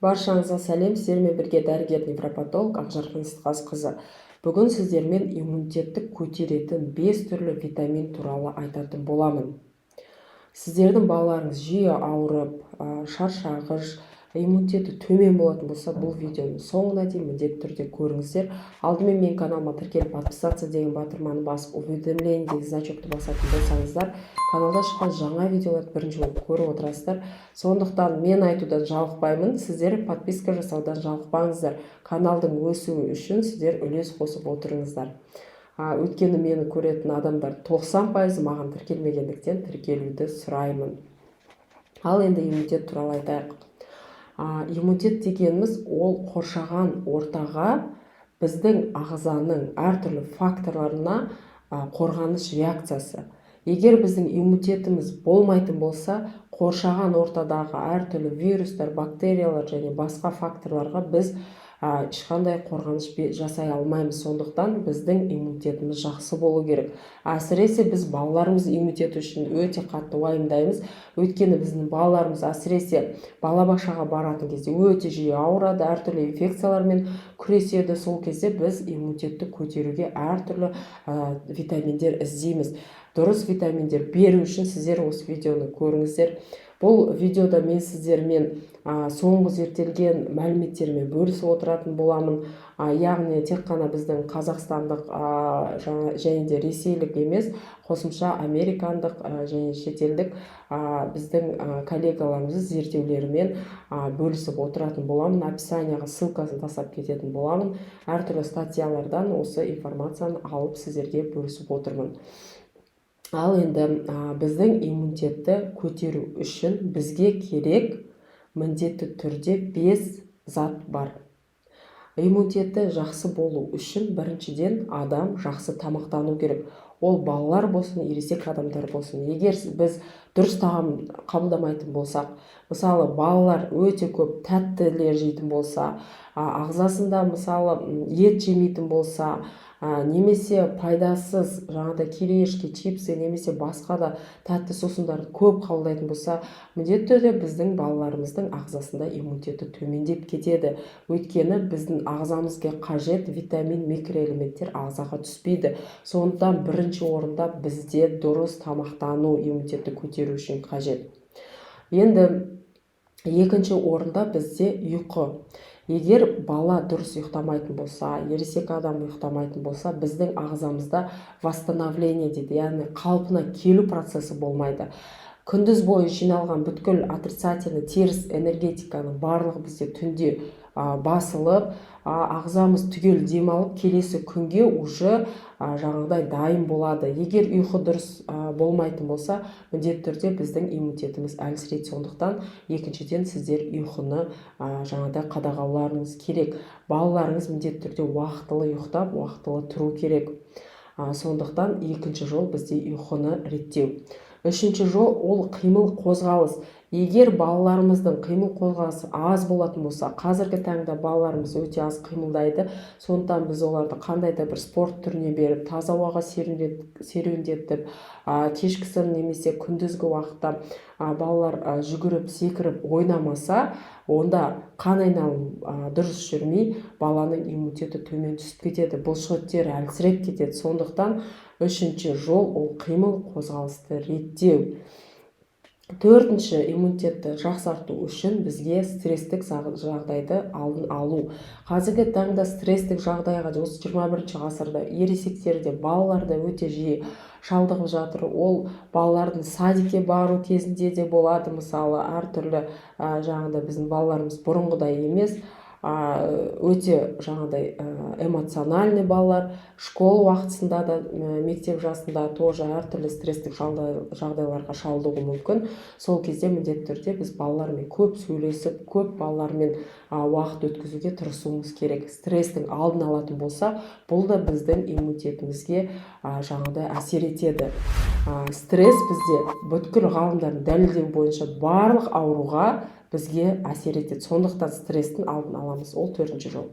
Баршаңызға сәлем, сіздермен бірге дәрігер невропатолог Ақжарқын Сытқазықызы. Бүгін сіздермен иммунитетті көтеретін 5 түрлі витамин туралы айтатын боламын. Сіздердің балаларыңыз жиі ауырып, шаршағыш, иммунитеті төмен болатын болса, бұл видеоны соңына дейін міндетті түрде көріңіздер. Алдымен мен каналыма тіркеліп подписаться деген батырманы басып, уведомление деген значокты басатын болсаңыздар, каналда шыққан жаңа видеоларды бірінші болып көріп отырасыздар. Сондықтан мен айтудан жалықпаймын, сіздер подписка жасаудан жалықпаңыздар. Каналдың өсуі үшін сіздер үлес қосып отырыңыздар. Өйткені мені көретін адамдар 90% маған тіркелмегендіктен тіркелуді сұраймын. Ал енді иммунитет туралы айтайық. Иммунитет дегеніміз ол қоршаған ортаға біздің ағзаның әртүрлі факторларына қорғаныш реакциясы. Егер біздің иммунитетіміз болмайтын болса, қоршаған ортадағы әртүрлі вирустар, бактериялар және басқа факторларға біз ешқандай қорғаныш жасай алмаймыз. Сондықтан біздің иммунитетіміз жақсы болу керек. Әсіресе біз балаларымыз иммунитеті үшін өте қатты уайымдаймыз. Өйткені біздің балаларымыз әсіресе балабақшаға баратын кезде өте жиі ауырады, әртүрлі инфекциялармен күреседі. Сол кезде біз иммунитетті көтеруге әртүрлі витаминдер іздейміз. Дұрыс витаминдер беру үшін сіздер осы видеоны көріңіздер. Бұл видеода мен сіздермен соңғы зерттелген мәліметтермен бөлісіп отыратын боламын. Яғни тек қана біздің қазақстандық және де ресейлік емес, қосымша американдық және шетелдік біздің коллегаларымыздың зерттеулерімен бөлісіп отыратын боламын. Описанияға ссылкасын тастап кететін боламын. Әртүрлі статьялардан осы информацияны алып сіздерге бөлісіп отырмын. Ал енді біздің иммунитетті көтеру үшін бізге керек міндетті түрде 5 зат бар. Иммунитеті жақсы болу үшін біріншіден адам жақсы тамақтану керек. Ол балалар болсын, ересек адамдар болсын. Егер біз дұрыс тағам қабылдамайтын болсақ, мысалы балалар өте көп тәттілер жейтін болса, ағзасында мысалы ет жемейтін болса, немесе пайдасыз кириешки, чипсы, немесе басқа да тәтті сусындарды көп қабылдайтын болса, міндетті түрде біздің балаларымыздың ағзасында иммунитеті төмендеп кетеді. Өйткені біздің ағзамызға қажет витамин, микроэлементтер ағзаға түспейді. Сондықтан бірінші орында бізде дұрыс тамақтану иммунитетті көтеру үшін қажет. Енді екінші орында бізде ұйқы. Егер бала дұрыс ұйықтамайтын болса, ересек адам ұйықтамайтын болса, біздің ағзамызда восстановление дейді, яғни қалпына келу процесі болмайды. Күндіз бойы жиналған бүткіл отрицательный теріс энергетиканың барлығы бізде түнде басылып, ағзамыз түгел демалып, келесі күнге уже дайын болады. Егер ұйқы дұрыс болмайтын болса, міндетті түрде біздің иммунитетіміз әлсірейді. Сондықтан екіншіден сіздер ұйқыны қадағаларыңыз керек. Балаларыңыз міндетті түрде уақытылы ұйықтап, уақытылы тұру керек. Сондықтан екінші жол бізде ұйқыны реттеу. Үшінші жол ол қимыл қозғалыс. Егер балаларымыздың қимыл қозғалысы аз болатын болса, қазіргі таңда балаларымыз өте аз қимылдайды. Сондықтан біз оларды қандай да бір спорт түріне беріп, таза ауаға серуендетіп, кешкісін немесе күндізгі уақытта балалар жүгіріп, секіріп ойнамаса, онда қан айналым дұрыс жүрмей, баланың иммунитеті төмен түсіп кетеді, бұлшықеттері әлсіреп кетеді. Сондықтан үшінші жол ол қимыл қозғалысты реттеу. Төртінші, иммунитетті жақсарту үшін бізге стресстік жағдайды алдын алу. Қазіргі таңда стресстік жағдайға 21 ғасырда ересектерде, балаларда өте жиі шалдығып жатыр. Ол балалардың садикке бару кезінде де болады. Мысалы, әртүрлі біздің балаларымыз бұрынғыдай емес, өте эмоциональный балалар, школ уақытысында да, мектеп жасында тоже әртүрлі стресстік жағдайларға шалдығуы мүмкін. Сол кезде міндетті түрде біз балалармен көп сөйлесіп, көп балалармен уақыт өткізуге тырысуымыз керек. Стресстің алдын алатын болса, бұл да біздің иммунитетімізге әсер етеді. Стресс бізде бүткіл ғалымдардың дәлелдеуі бойынша барлық ауруға бізге әсер етеді. Сондықтан стресстің алдын аламыз. Ол төртінші жол.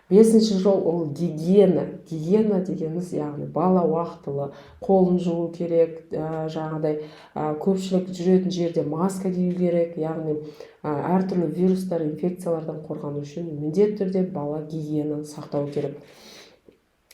Бесінші жол ол гигиена. Гигиена дегеніміз яғни бала уақытылы қолын жуу керек, жаңағыдай көпшілік жүретін жерде маска кию керек, яғни әртүрлі вирустар, инфекциялардан қорғану үшін міндетті түрде бала гигиенаны сақтау керек.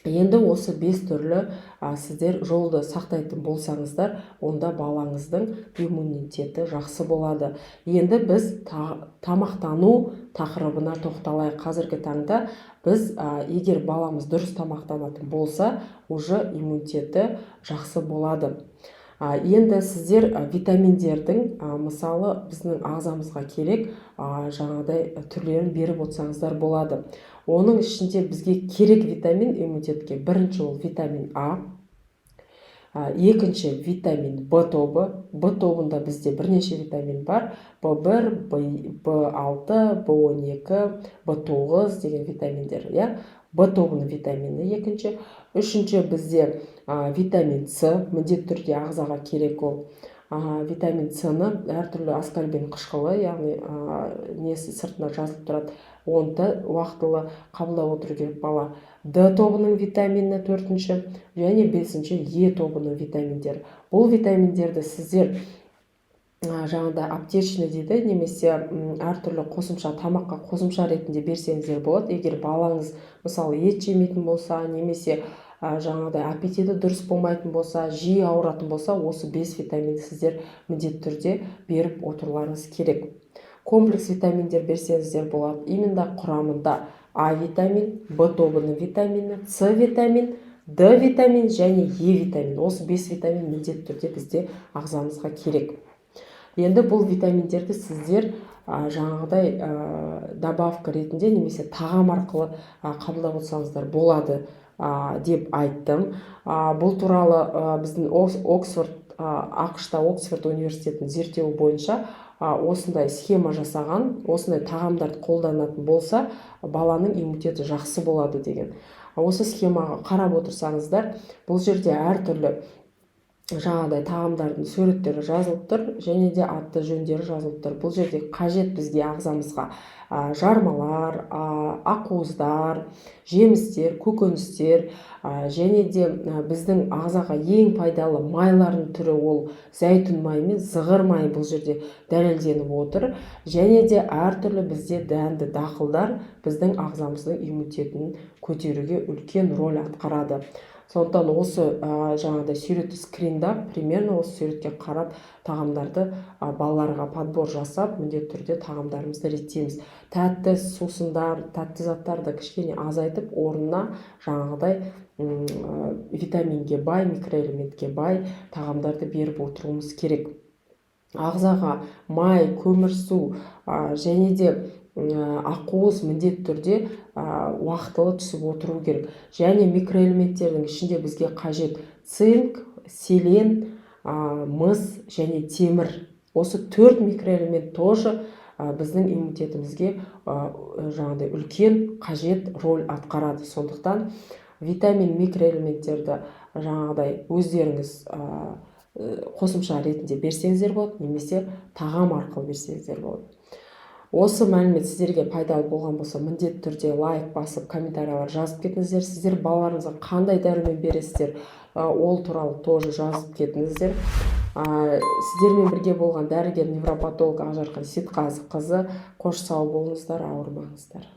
Енді осы 5 түрлі сіздер жолды сақтайтын болсаңыздар, онда балаңыздың иммунитеті жақсы болады. Енді біз тамақтану тақырыбына тоқталайық. Қазіргі таңда біз егер баламыз дұрыс тамақтанатын болса, уже иммунитеті жақсы болады. Енді сіздер витаминдердің мысалы біздің ағзамызға керек жаңағыдай түрлерін беріп отырсаңыздар болады. Оның ішінде бізге керек витамин иммунитетке бірінші ол витамин А, екінші витамин В тобы. В тобында бізде бірнеше витамин бар: В1, В6, В12, В9 деген витаминдер. В тобының витамині екінші. Үшінші бізде витамин С, міндетті түрде ағзаға керек ол. Витамин С-ны әртүрлі аскорбин қышқылы, яғни несі сыртына жазылып тұрады, оны уақытылы қабылдап отыру керек бала. Д тобының витамині төртінші, және бесінші Е тобының витаминдері. Бұл витаминдерді сіздер жаңағыдай аптечный дейді, немесе әртүрлі қосымша тамаққа қосымша ретінде берсеңіздер болады. Егер балаңыз мысалы ет жемейтін болса, немесе жаңағыдай аппетиті дұрыс болмайтын болса, жиі ауыратын болса, осы 5 витаминді сіздер міндетті түрде беріп отыруларыңыз керек. Комплекс витаминдер берсеңіздер болады. Именно құрамында А витамин, В тобының витамині, С витамин, Д витамин және Е витамин. Осы 5 витамин міндетті түрде бізде ағзамызға керек. Енді бұл витаминдерді сіздер жаңағыдай добавка ретінде немесе тағам арқылы қабылдап отырсаңыздар болады деп айттым. Бұл туралы біздің ақш-та Оксфорд университетінің зерттеуі бойынша осындай схема жасаған, осындай тағамдарды қолданатын болса, баланың иммунитеті жақсы болады деген. Осы схемаға қарап отырсаңыздар, бұл жерде әртүрлі жаңағыдай тағамдардың суреттері жазылып тұр, және де атты жөндері жазылып тұр. Бұл жерде қажет бізге ағзамызға жармалар, ақуыздар, жемістер, көкөністер, және де біздің ағзаға ең пайдалы майлардың түрі ол зәйтүн майы мен зығыр майы бұл жерде дәлелденіп отыр. Және де әртүрлі бізде дәнді дақылдар біздің ағзамыздың иммунитетін көтеруге үлкен роль атқарады. Сондықтан осы жаңағыдай суретті скриндап, примерно осы суретке қарап тағамдарды балаларға подбор жасап, міндетті түрде тағамдарымызды реттейміз. Тәтті сусындар, тәтті заттарды кішкене азайтып, орнына жаңағыдай витаминге бай, микроэлементке бай тағамдарды беріп отыруымыз керек. Ағзаға май, көмірсу және де ақуыз міндетті түрде уақытылы түсіп отыру керек. Және микроэлементтердің ішінде бізге қажет цинк, селен, мыс және темір. Осы 4 микроэлемент тоже біздің иммунитетімізге жаңағыдай үлкен қажет роль атқарады. Сондықтан витамин, микроэлементтерді жаңағыдай өздеріңіз қосымша ретінде берсеңіздер болады, немесе тағам арқылы берсеңіздер болады. Осы мәлімет сіздерге пайдалы болған болса, міндетті түрде лайк басып, комментариялар жазып кетіңіздер. Сіздер балаларыңызға қандай дәрумен бересіздер, ол туралы тоже жазып кетіңіздер. Сіздермен бірге болған дәрігер невропатолог Ақжарқын Сейтқазықызы. Қош сау болыңыздар, ауырмаңыздар.